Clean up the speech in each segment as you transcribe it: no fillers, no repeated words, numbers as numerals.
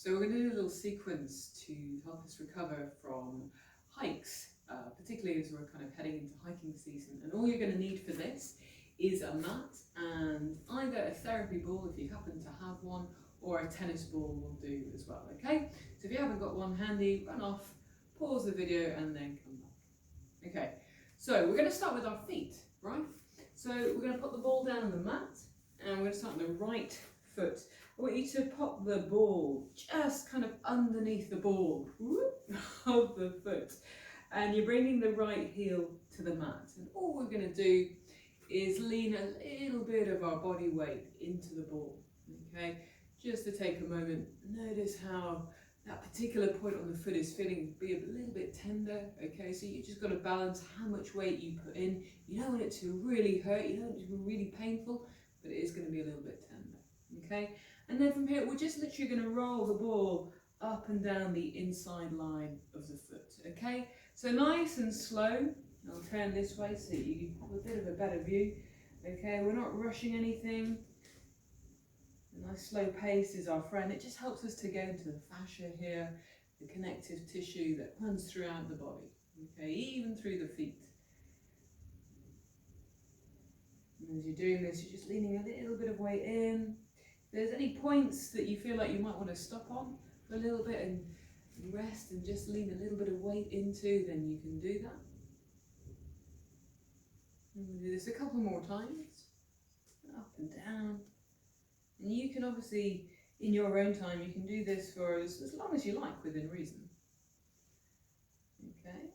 So we're going to do a little sequence to help us recover from hikes, particularly as we're kind of heading into hiking season. And all you're going to need for this is a mat and either a therapy ball if you happen to have one, or a tennis ball will do as well, okay? So if you haven't got one handy, run off, pause the video and then come back. Okay, so we're going to start with our feet, right? So we're going to put the ball down on the mat and we're going to start on the right foot. I want you to pop the ball just kind of underneath the ball of the foot, and you're bringing the right heel to the mat, and all we're going to do is lean a little bit of our body weight into the ball, okay? Just to take a moment, notice how that particular point on the foot is feeling be a little bit tender, okay? So you just got to balance how much weight you put in. You don't want it to really hurt, you don't want it to be really painful, but it is going to be a little bit tender, okay? And then from here, we're just literally going to roll the ball up and down the inside line of the foot, okay? So nice and slow. I'll turn this way so you have a bit of a better view, okay? We're not rushing anything. A nice slow pace is our friend. It just helps us to get into the fascia here, the connective tissue that runs throughout the body, okay? Even through the feet. And as you're doing this, you're just leaning a little bit of weight in. If there's any points that you feel like you might want to stop on for a little bit and rest and just lean a little bit of weight into, then you can do that. And we'll do this a couple more times, up and down. And you can obviously, in your own time, you can do this for as long as you like, within reason. Okay.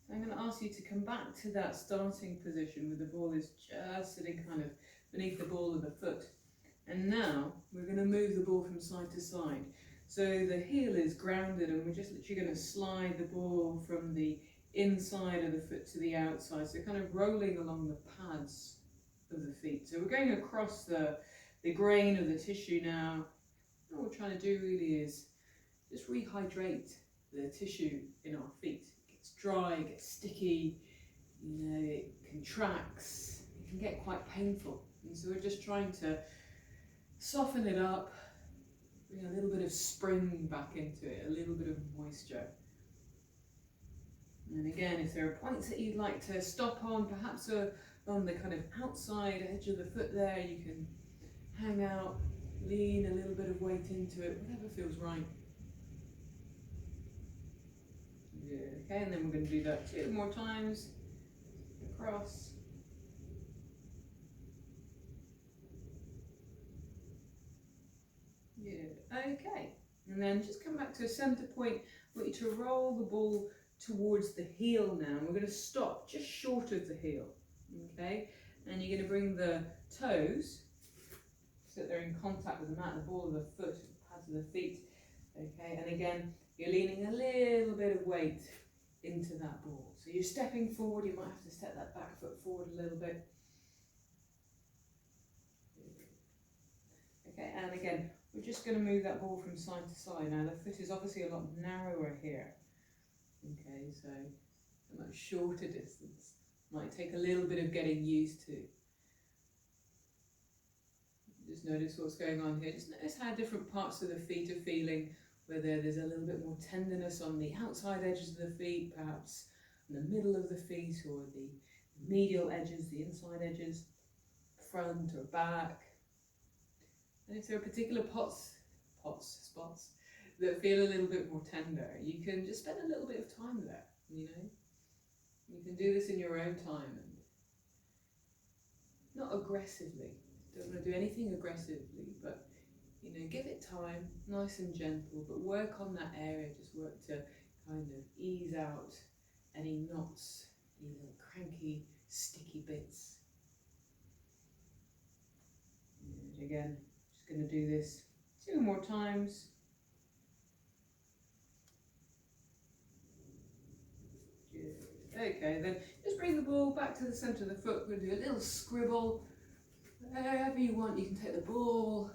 So I'm going to ask you to come back to that starting position where the ball is just sitting kind of beneath the ball of the foot. And now we're going to move the ball from side to side. So the heel is grounded and we're just literally going to slide the ball from the inside of the foot to the outside. So kind of rolling along the pads of the feet. So we're going across the grain of the tissue now. What we're trying to do really is just rehydrate the tissue in our feet. It gets dry, it gets sticky, it contracts, it can get quite painful. And so we're just trying to soften it up, bring a little bit of spring back into it, a little bit of moisture. And again, if there are points that you'd like to stop on, perhaps on the kind of outside edge of the foot there, you can hang out, lean a little bit of weight into it, whatever feels right. Good. Okay, and then we're going to do that 2 more times, across. Good. Okay, and then just come back to a center point. I want you to roll the ball towards the heel now. We're going to stop just short of the heel, okay? And you're going to bring the toes so that they're in contact with the mat, the ball of the foot, the pads of the feet, okay? And again, you're leaning a little bit of weight into that ball. So you're stepping forward, you might have to step that back foot forward a little bit. Okay, and again, we're just going to move that ball from side to side. Now the foot is obviously a lot narrower here. Okay, so a much shorter distance. Might take a little bit of getting used to. Just notice what's going on here. Just notice how different parts of the feet are feeling, whether there's a little bit more tenderness on the outside edges of the feet, perhaps in the middle of the feet, or the medial edges, the inside edges, front or back. And if there are particular spots that feel a little bit more tender, you can just spend a little bit of time there, You can do this in your own time, and not aggressively. Don't want to do anything aggressively, but give it time, nice and gentle, but work on that area. Just work to kind of ease out any knots, any little cranky, sticky bits. And again, just going to do this 2 more times. Good. Okay, then just bring the ball back to the centre of the foot. We're going to do a little scribble. Wherever you want, you can take the ball.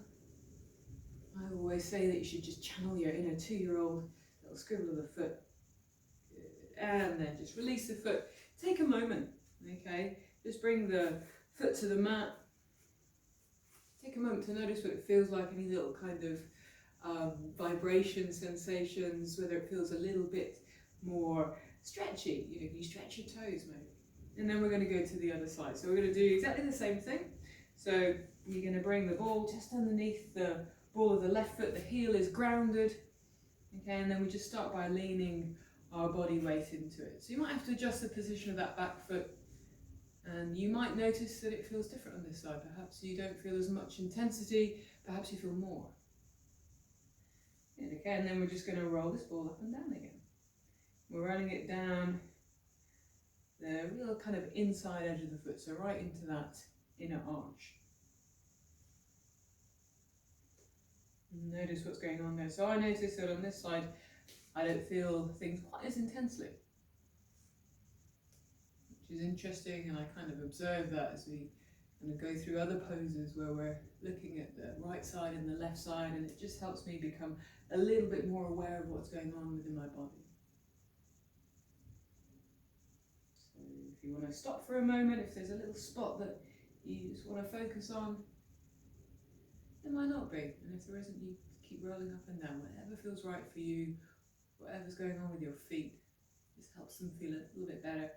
I always say that you should just channel your inner 2-year-old, little scribble of the foot. Good. And then just release the foot. Take a moment, okay? Just bring the foot to the mat. take a moment to notice what it feels like, any little kind of vibration sensations, whether it feels a little bit more stretchy. You know, can you stretch your toes maybe? And then we're going to go to the other side. So we're going to do exactly the same thing. So you're going to bring the ball just underneath the ball of the left foot, the heel is grounded. Okay, and then we just start by leaning our body weight into it. So you might have to adjust the position of that back foot, and you might notice that it feels different on this side. Perhaps you don't feel as much intensity, perhaps you feel more. And okay, and then we're just going to roll this ball up and down again. We're rolling it down the real kind of inside edge of the foot, so right into that inner arch. And notice what's going on there. So I notice that on this side, I don't feel things quite as intensely, which is interesting, and I kind of observe that as we kind of go through other poses where we're looking at the right side and the left side, and it just helps me become a little bit more aware of what's going on within my body. So if you want to stop for a moment, if there's a little spot that you just want to focus on, there might not be, and if there isn't, you keep rolling up and down, whatever feels right for you, whatever's going on with your feet, just helps them feel a little bit better.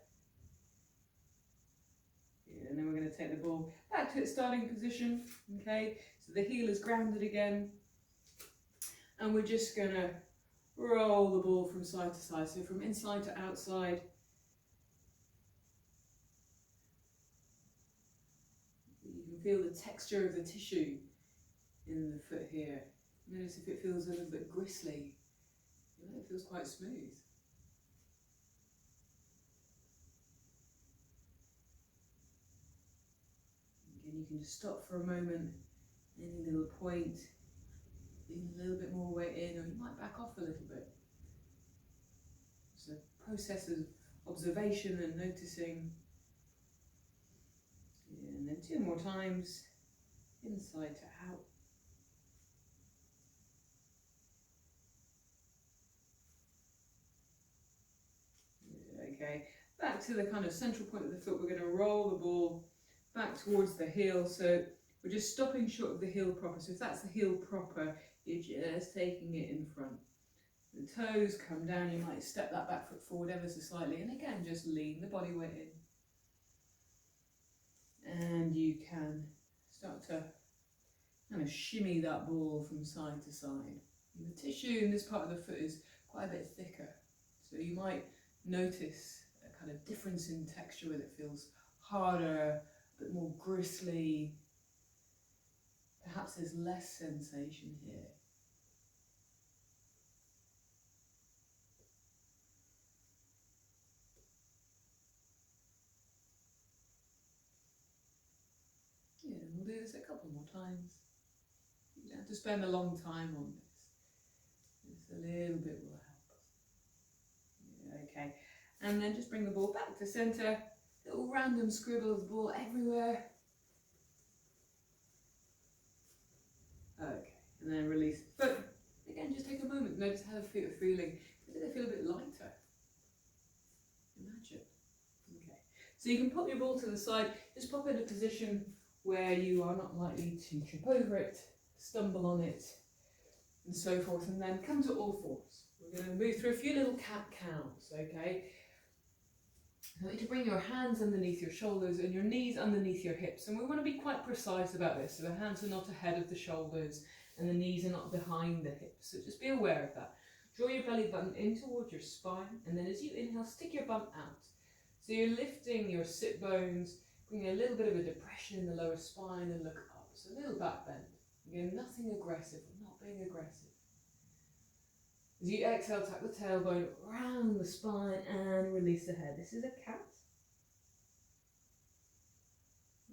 Yeah, and then we're going to take the ball back to its starting position, okay, so the heel is grounded again, and we're just going to roll the ball from side to side, so from inside to outside. You can feel the texture of the tissue in the foot here. Notice if it feels a little bit gristly. You know, it feels quite smooth. Again, you can just stop for a moment, any little point, lean a little bit more weight in, or you might back off a little bit. So process of observation and noticing. Yeah, and then 2 more times, inside to out. Okay, back to the kind of central point of the foot, we're going to roll the ball back towards the heel, so we're just stopping short of the heel proper. So if that's the heel proper, you're just taking it in front. The toes come down, you might step that back foot forward ever so slightly, and again just lean the body weight in. And you can start to kind of shimmy that ball from side to side. And the tissue in this part of the foot is quite a bit thicker, so you might notice a kind of difference in texture where it feels harder, a bit more gristly. Perhaps there's less sensation here. Yeah, and we'll do this a couple more times. You don't have to spend a long time on this. Just a little bit will help. Yeah, okay. And then just bring the ball back to centre. Little random scribble of the ball everywhere. Okay, and then release the foot. Again, just take a moment. Notice how the feet are feeling. Do they feel a bit lighter? Imagine. Okay, so you can pop your ball to the side. Just pop in a position where you are not likely to trip over it, stumble on it, and so forth, and then come to all fours. We're going to move through a few little cat cows, okay? I want you to bring your hands underneath your shoulders and your knees underneath your hips, and we want to be quite precise about this, so the hands are not ahead of the shoulders and the knees are not behind the hips, so just be aware of that. Draw your belly button in towards your spine, and then as you inhale, stick your bum out. So you're lifting your sit bones, bringing a little bit of a depression in the lower spine and look up, so a little back bend. Again, nothing aggressive, we're not being aggressive. As you exhale, tuck the tailbone around the spine and release the head. This is a cat.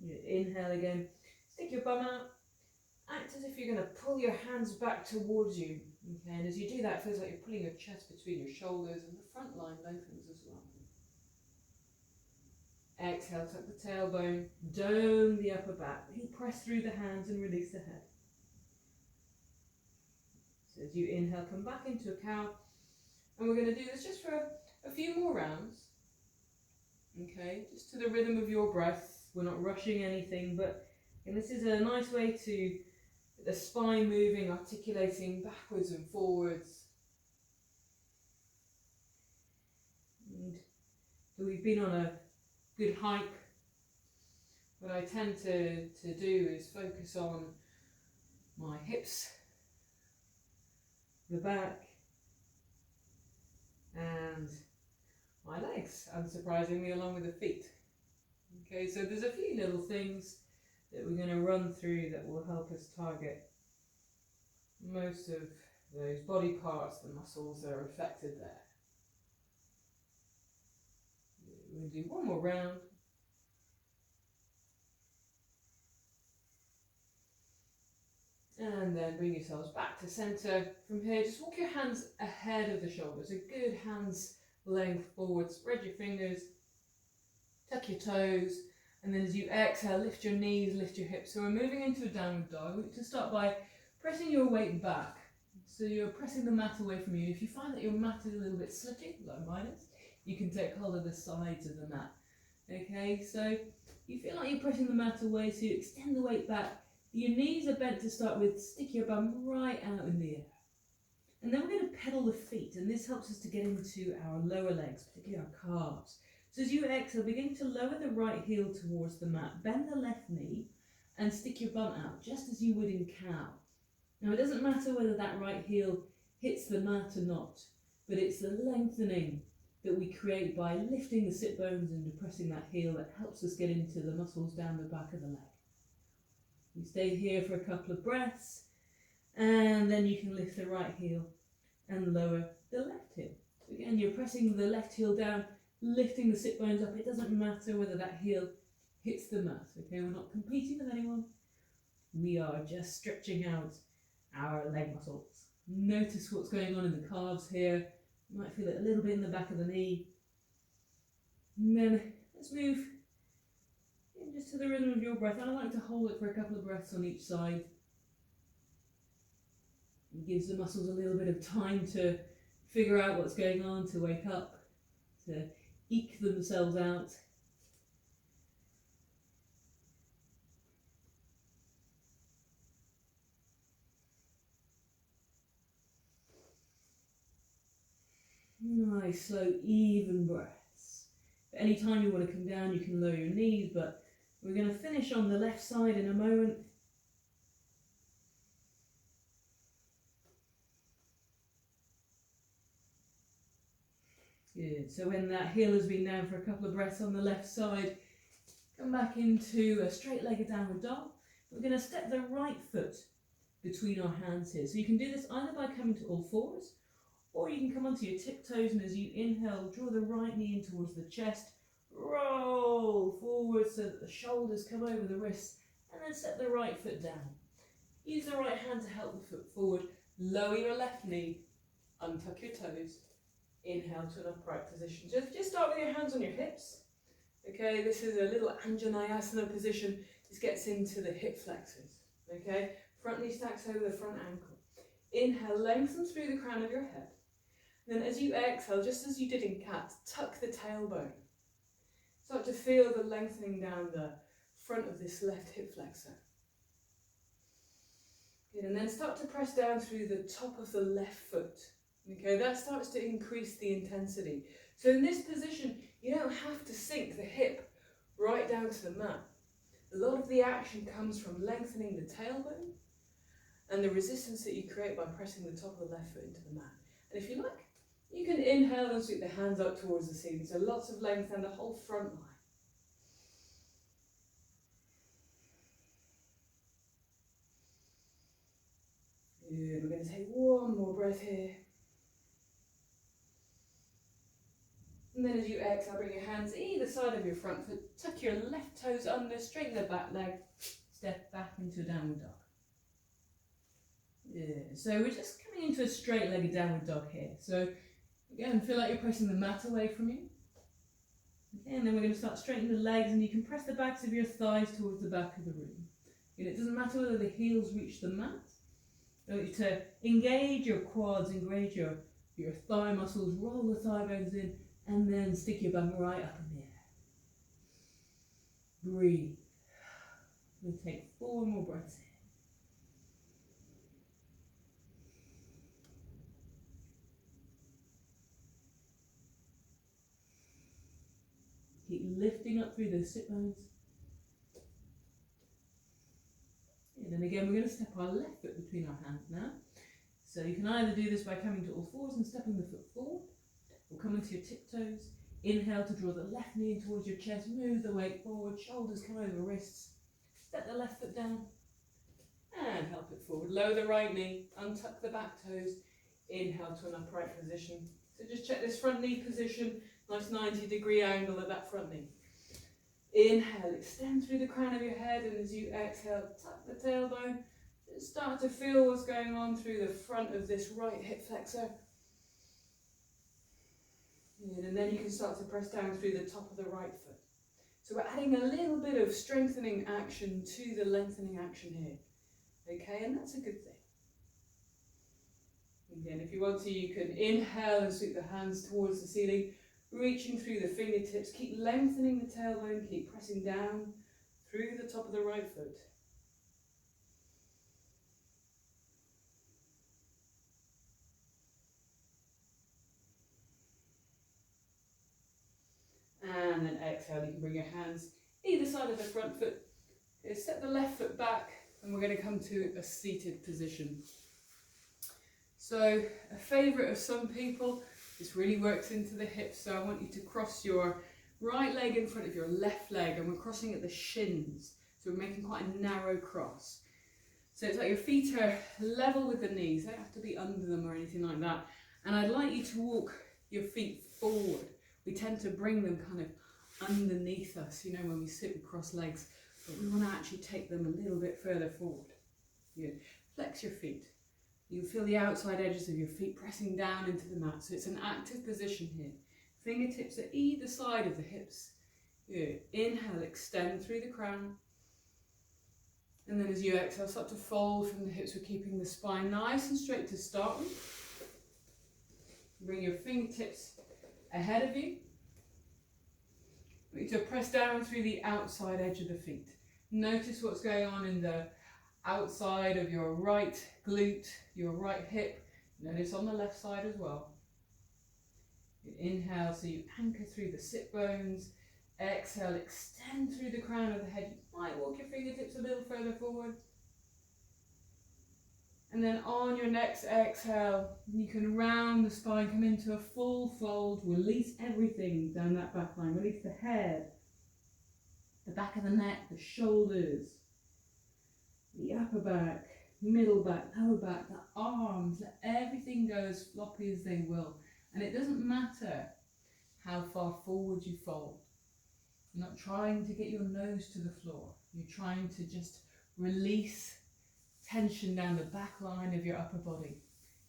You inhale again, stick your bum out, act as if you're going to pull your hands back towards you. Okay, and as you do that, it feels like you're pulling your chest between your shoulders and the front line lengthens as well. Exhale, tuck the tailbone, dome the upper back. Really press through the hands and release the head. So as you inhale, come back into a cow. And we're going to do this just for a few more rounds. Okay, just to the rhythm of your breath. We're not rushing anything, but And this is a nice way to get the spine moving, articulating backwards and forwards. And so we've been on a good hike. What I tend to do is focus on my hips, the back, and my legs, unsurprisingly, along with the feet. Okay, so there's a few little things that we're going to run through that will help us target most of those body parts, the muscles that are affected there. We're going to do one more round. And then bring yourselves back to centre. From here, just walk your hands ahead of the shoulders, a good hands length forward. Spread your fingers, tuck your toes, and then as you exhale, lift your knees, lift your hips. So we're moving into a downward dog. We to start by pressing your weight back. So you're pressing the mat away from you. If you find that your mat is a little bit slippery, like mine is, you can take hold of the sides of the mat. Okay, so you feel like you're pressing the mat away, so you extend the weight back. Your knees are bent to start with, stick your bum right out in the air. And then we're going to pedal the feet, and this helps us to get into our lower legs, particularly our calves. So as you exhale, begin to lower the right heel towards the mat, bend the left knee, and stick your bum out, just as you would in cow. Now it doesn't matter whether that right heel hits the mat or not, but it's the lengthening that we create by lifting the sit bones and depressing that heel that helps us get into the muscles down the back of the leg. You stay here for a couple of breaths, and then you can lift the right heel and lower the left heel. So again, you're pressing the left heel down, lifting the sit bones up. It doesn't matter whether that heel hits the mat, okay? We're not competing with anyone. We are just stretching out our leg muscles. Notice what's going on in the calves here. You might feel it a little bit in the back of the knee. And then let's move just to the rhythm of your breath. I like to hold it for a couple of breaths on each side. It gives the muscles a little bit of time to figure out what's going on, to wake up, to eke themselves out. Nice, slow, even breaths. Any time you want to come down, you can lower your knees, but we're going to finish on the left side in a moment. Good. So when that heel has been down for a couple of breaths on the left side, come back into a straight-legged downward dog. We're going to step the right foot between our hands here. So you can do this either by coming to all fours, or you can come onto your tiptoes, and as you inhale, draw the right knee in towards the chest, roll forward so that the shoulders come over the wrists, and then set the right foot down. Use the right hand to help the foot forward. Lower your left knee, untuck your toes, inhale to an upright position. Just start with your hands on your hips. Okay, this is a little Anjaneyasana position. This gets into the hip flexors. Okay, front knee stacks over the front ankle. Inhale, lengthen through the crown of your head. Then as you exhale, just as you did in cat, tuck the tailbone. Start to feel the lengthening down the front of this left hip flexor. Good, and then start to press down through the top of the left foot. Okay, that starts to increase the intensity. So in this position, you don't have to sink the hip right down to the mat. A lot of the action comes from lengthening the tailbone and the resistance that you create by pressing the top of the left foot into the mat. And if you like, you can inhale and sweep the hands up towards the ceiling. So lots of length and the whole front line. Good, we're going to take one more breath here. And then as you exhale, bring your hands either side of your front foot, tuck your left toes under, straighten the back leg, step back into a downward dog. Yeah, so we're just coming into a straight-legged downward dog here. So again, feel like you're pressing the mat away from you. Okay, and then we're going to start straightening the legs, and you can press the backs of your thighs towards the back of the room. And it doesn't matter whether the heels reach the mat. I want you to engage your quads, engage your thigh muscles, roll the thigh bones in, and then stick your bum right up in the air. Breathe. We'll take 4 more breaths in. Keep lifting up through those sit bones. And then again, we're going to step our left foot between our hands now. So you can either do this by coming to all fours and stepping the foot forward, or come into your tiptoes. Inhale to draw the left knee towards your chest, move the weight forward, shoulders come over wrists. Step the left foot down and help it forward. Lower the right knee, untuck the back toes, inhale to an upright position. So just check this front knee position, nice 90-degree angle at that front knee. Inhale, extend through the crown of your head, and as you exhale, tuck the tailbone. Just start to feel what's going on through the front of this right hip flexor. And then you can start to press down through the top of the right foot. So we're adding a little bit of strengthening action to the lengthening action here. Okay, and that's a good thing. Again, if you want to, you can inhale and sweep the hands towards the ceiling, reaching through the fingertips. Keep lengthening the tailbone, keep pressing down through the top of the right foot. And then exhale, you can bring your hands either side of the front foot. Step the left foot back, and we're going to come to a seated position. So a favourite of some people, this really works into the hips, so I want you to cross your right leg in front of your left leg, and we're crossing at the shins, so we're making quite a narrow cross. So it's like your feet are level with the knees, they don't have to be under them or anything like that. And I'd like you to walk your feet forward. We tend to bring them kind of underneath us, you know, when we sit with crossed legs, but we want to actually take them a little bit further forward. Good. Flex your feet. You feel the outside edges of your feet pressing down into the mat, so it's an active position here. Fingertips at either side of the hips. Good. Inhale, extend through the crown. And then as you exhale, start to fold from the hips. We're keeping the spine nice and straight to start with. Bring your fingertips ahead of you. We need to press down through the outside edge of the feet. Notice what's going on in the outside of your right glute, your right hip. Notice on the left side as well. You inhale, so you anchor through the sit bones. Exhale, extend through the crown of the head. You might walk your fingertips a little further forward. And then on your next exhale, you can round the spine, come into a full fold, release everything down that back line. Release the head, the back of the neck, the shoulders, the upper back, middle back, lower back, the arms. Let everything go as floppy as they will. And it doesn't matter how far forward you fold. You're not trying to get your nose to the floor. You're trying to just release tension down the back line of your upper body.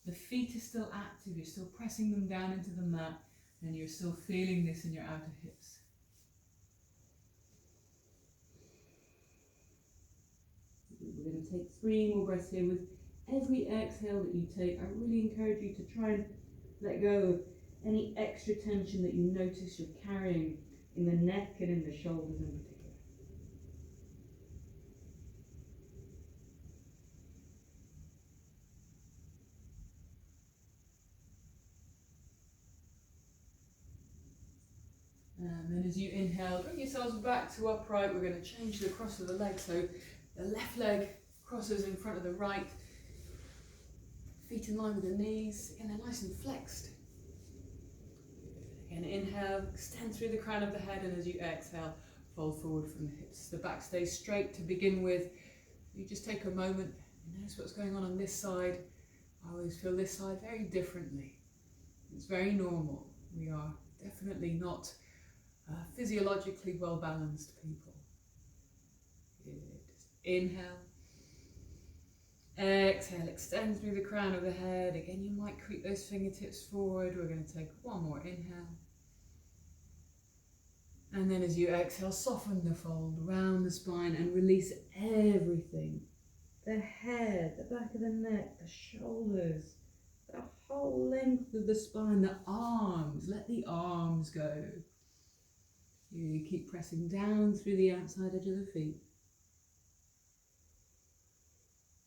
The feet are still active, you're still pressing them down into the mat, and you're still feeling this in your outer hips. We're going to take 3 more breaths here. With every exhale that you take, I really encourage you to try and let go of any extra tension that you notice you're carrying in the neck and in the shoulders in particular. And then as you inhale, bring yourselves back to upright. We're going to change the cross of the leg. So the left leg crosses in front of the right. Feet in line with the knees. Again, they're nice and flexed. Again, inhale, extend through the crown of the head. And as you exhale, fold forward from the hips. The back stays straight to begin with. You just take a moment and notice what's going on this side. I always feel this side very differently. It's very normal. We are definitely not physiologically well-balanced people. Good. Just inhale. Exhale, extend through the crown of the head. Again, you might creep those fingertips forward. We're going to take one more inhale. And then as you exhale, soften the fold, round the spine and release everything. The head, the back of the neck, the shoulders, the whole length of the spine, the arms. Let the arms go. You keep pressing down through the outside edge of the feet.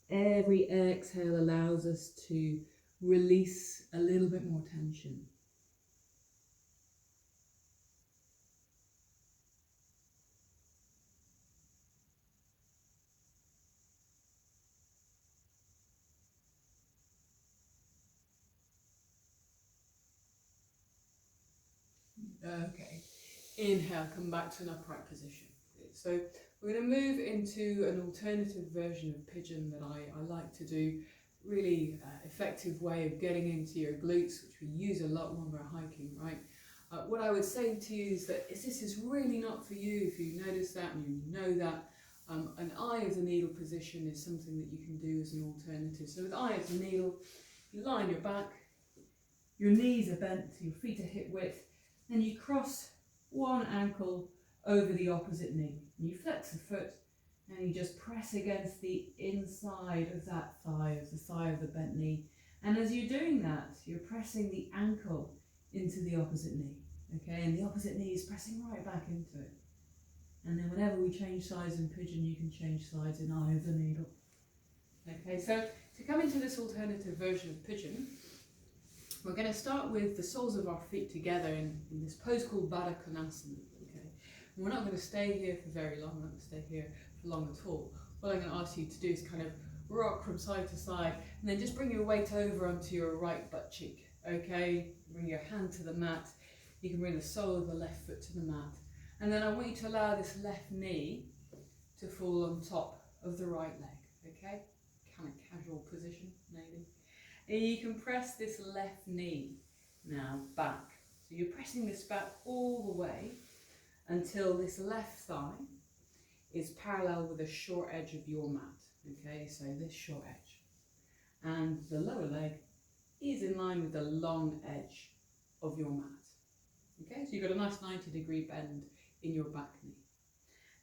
Every exhale allows us to release a little bit more tension. Okay, inhale, come back to an upright position. So we're going to move into an alternative version of pigeon that I like to do. Really effective way of getting into your glutes, which we use a lot when we're hiking, right? What I would say to you is that if this is really not for you, if you notice that and you know that, an eye of the needle position is something that you can do as an alternative. So with eye of the needle, you lie on your back, your knees are bent, your feet are hip width, then you cross one ankle over the opposite knee. And you flex the foot and you just press against the inside of that thigh, of the thigh of the bent knee. And as you're doing that, you're pressing the ankle into the opposite knee. Okay, and the opposite knee is pressing right back into it. And then whenever we change sides in pigeon, you can change sides in eye of the needle. Okay, so to come into this alternative version of pigeon, we're going to start with the soles of our feet together in this pose called Baddha Konasana. Okay, and we're not going to stay here for very long. We're not going to stay here for long at all. What I'm going to ask you to do is kind of rock from side to side, and then just bring your weight over onto your right butt cheek. Okay, bring your hand to the mat. You can bring the sole of the left foot to the mat, and then I want you to allow this left knee to fall on top of the right leg. Okay, kind of casual position maybe. And you can press this left knee now back. So you're pressing this back all the way until this left thigh is parallel with the short edge of your mat. Okay, so this short edge. And the lower leg is in line with the long edge of your mat. Okay, so you've got a nice 90-degree bend in your back knee.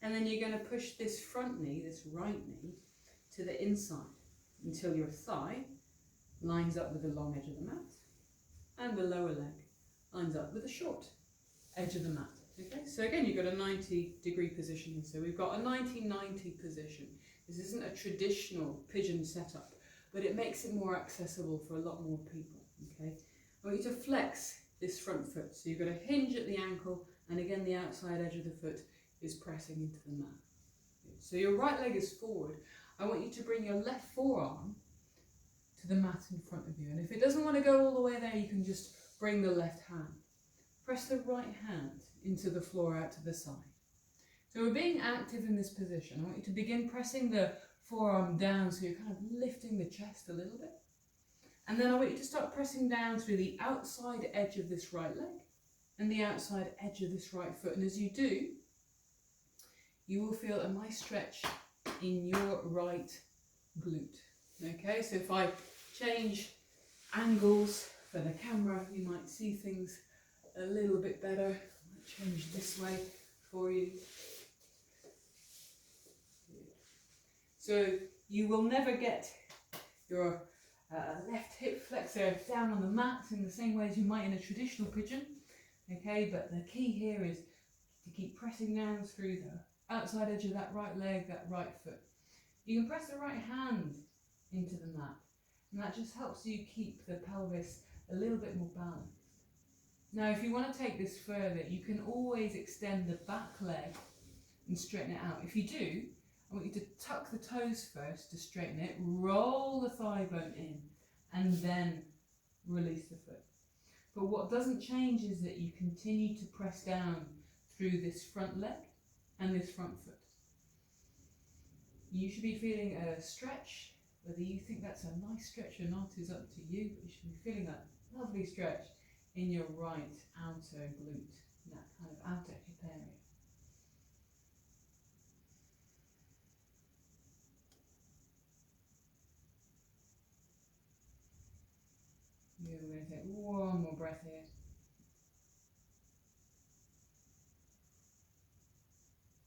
And then you're going to push this front knee, this right knee, to the inside until your thigh lines up with the long edge of the mat, and the lower leg lines up with the short edge of the mat. Okay, so again, you've got a 90-degree position. So we've got a 90-90 position. This isn't a traditional pigeon setup, but it makes it more accessible for a lot more people. Okay, I want you to flex this front foot. So you've got a hinge at the ankle, and again, the outside edge of the foot is pressing into the mat. So your right leg is forward. I want you to bring your left forearm to the mat in front of you, and if it doesn't want to go all the way there, you can just bring the left hand. Press the right hand into the floor out to the side. So we're being active in this position. I want you to begin pressing the forearm down, so you're kind of lifting the chest a little bit, and then I want you to start pressing down through the outside edge of this right leg and the outside edge of this right foot, and as you do, you will feel a nice stretch in your right glute. Okay, so if I change angles for the camera, you might see things a little bit better. I'll change this way for you. So you will never get your left hip flexor down on the mat in the same way as you might in a traditional pigeon. Okay, but the key here is to keep pressing down through the outside edge of that right leg, that right foot. You can press the right hand into the mat, and that just helps you keep the pelvis a little bit more balanced. Now, if you want to take this further, you can always extend the back leg and straighten it out. If you do, I want you to tuck the toes first to straighten it, roll the thigh bone in, and then release the foot. But what doesn't change is that you continue to press down through this front leg and this front foot. You should be feeling a stretch. Whether you think that's a nice stretch or not is up to you, but you should be feeling that lovely stretch in your right outer glute, in that kind of outer hip area. You're going to take one more breath here.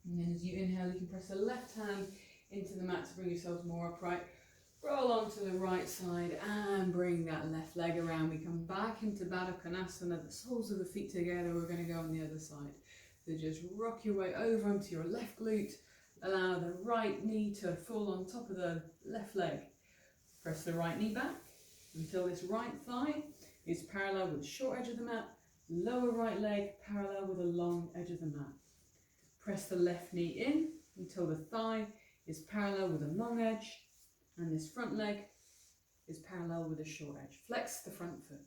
And then as you inhale, you can press the left hand into the mat to bring yourselves more upright. Roll onto the right side and bring that left leg around. We come back into Baddha Konasana, the soles of the feet together. We're going to go on the other side. So just rock your way over onto your left glute. Allow the right knee to fall on top of the left leg. Press the right knee back until this right thigh is parallel with the short edge of the mat, lower right leg parallel with the long edge of the mat. Press the left knee in until the thigh is parallel with the long edge, and this front leg is parallel with the short edge. Flex the front foot.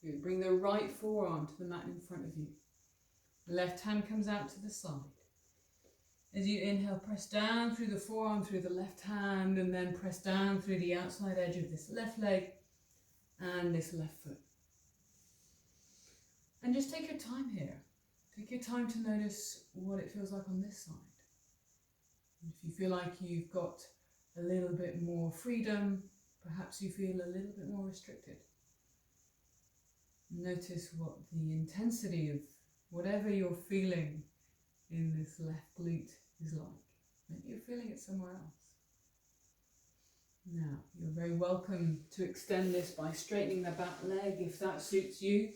Good. Bring the right forearm to the mat in front of you. Left hand comes out to the side. As you inhale, press down through the forearm, through the left hand, and then press down through the outside edge of this left leg and this left foot. And just take your time here. Take your time to notice what it feels like on this side. If you feel like you've got a little bit more freedom, perhaps you feel a little bit more restricted. Notice what the intensity of whatever you're feeling in this left glute is like. Maybe you're feeling it somewhere else. Now, you're very welcome to extend this by straightening the back leg if that suits you.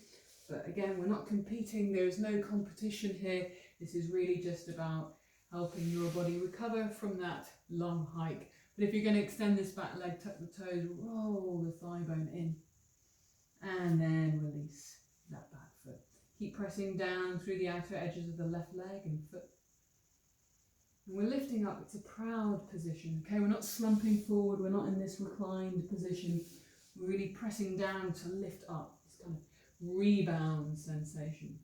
But again, we're not competing, there's no competition here. This is really just about helping your body recover from that long hike. But if you're going to extend this back leg, tuck the toes, roll the thigh bone in, and then release that back foot. Keep pressing down through the outer edges of the left leg and foot. And we're lifting up, it's a proud position, okay? We're not slumping forward, we're not in this reclined position. We're really pressing down to lift up, this kind of rebound sensation.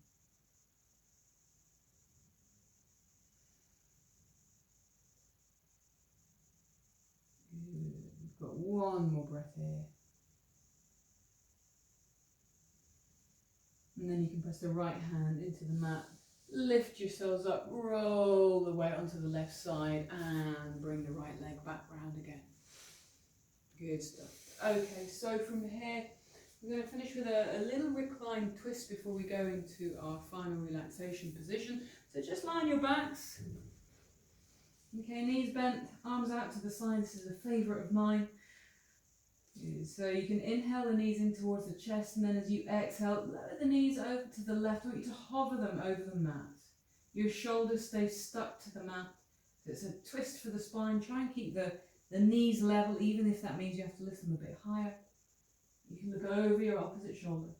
Good. We've got one more breath here. And then you can press the right hand into the mat, lift yourselves up, roll the weight onto the left side and bring the right leg back round again. Good stuff. Okay, so from here, we're going to finish with a little reclined twist before we go into our final relaxation position. So just lie on your backs. Okay, knees bent, arms out to the side. This is a favourite of mine. So you can inhale the knees in towards the chest, and then as you exhale, lower the knees over to the left. I want you to hover them over the mat. Your shoulders stay stuck to the mat. So it's a twist for the spine. Try and keep the knees level, even if that means you have to lift them a bit higher. You can look over your opposite shoulder.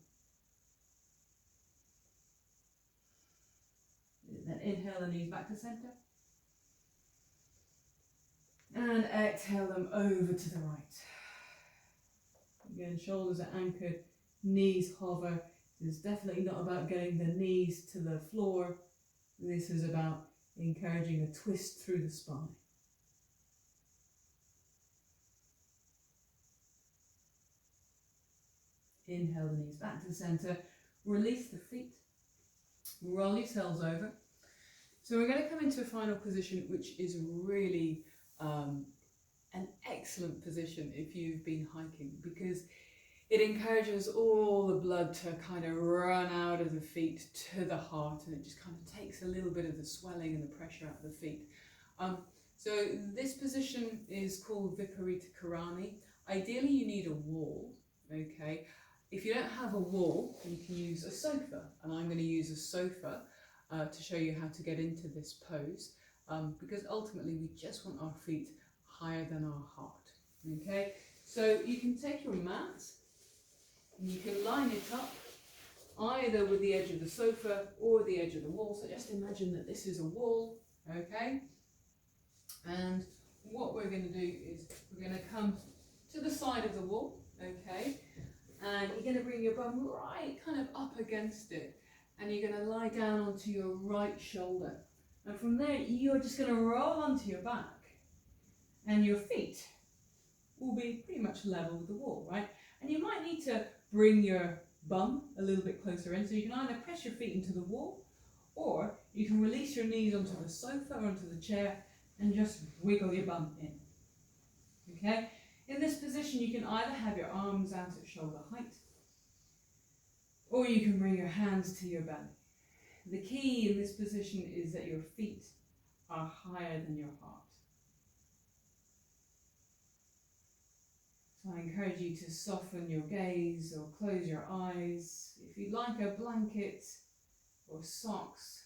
Then inhale the knees back to centre. And exhale them over to the right. Again, shoulders are anchored, knees hover. It's definitely not about getting the knees to the floor. This is about encouraging a twist through the spine. Inhale the knees back to the centre. Release the feet. Roll yourselves over. So we're going to come into a final position, which is really an excellent position if you've been hiking, because it encourages all the blood to kind of run out of the feet to the heart, and it just kind of takes a little bit of the swelling and the pressure out of the feet. So this position is called Viparita Karani. Ideally you need a wall, okay? If you don't have a wall, you can use a sofa, and I'm going to use a sofa to show you how to get into this pose, because ultimately we just want our feet higher than our heart, okay? So you can take your mat and you can line it up either with the edge of the sofa or the edge of the wall. So just imagine that this is a wall, okay? And what we're going to do is we're going to come to the side of the wall, okay? And you're going to bring your bum right kind of up against it, and you're going to lie down onto your right shoulder. And from there, you're just going to roll onto your back, and your feet will be pretty much level with the wall, right? And you might need to bring your bum a little bit closer in, so you can either press your feet into the wall, or you can release your knees onto the sofa or onto the chair and just wiggle your bum in, okay? In this position, you can either have your arms out at shoulder height, or you can bring your hands to your belly. The key in this position is that your feet are higher than your heart. So I encourage you to soften your gaze or close your eyes. If you'd like a blanket or socks,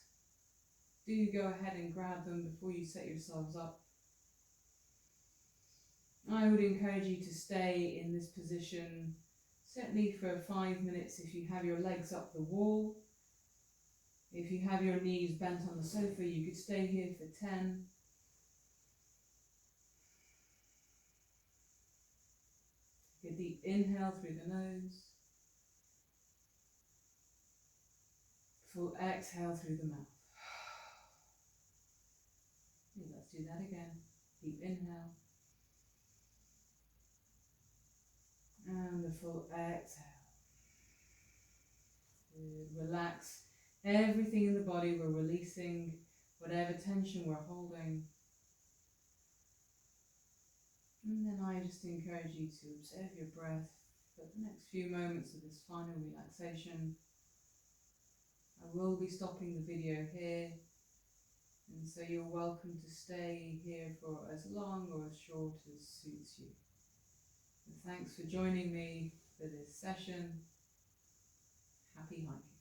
do go ahead and grab them before you set yourselves up. I would encourage you to stay in this position certainly for 5 minutes if you have your legs up the wall. If you have your knees bent on the sofa, you could stay here for 10. Take a deep inhale through the nose. Full exhale through the mouth. Okay, let's do that again. Deep inhale. And the full exhale. Good. Relax everything in the body. We're releasing whatever tension we're holding. And then I just encourage you to observe your breath for the next few moments of this final relaxation. I will be stopping the video here, and so you're welcome to stay here for as long or as short as suits you. And thanks for joining me for this session. Happy hiking.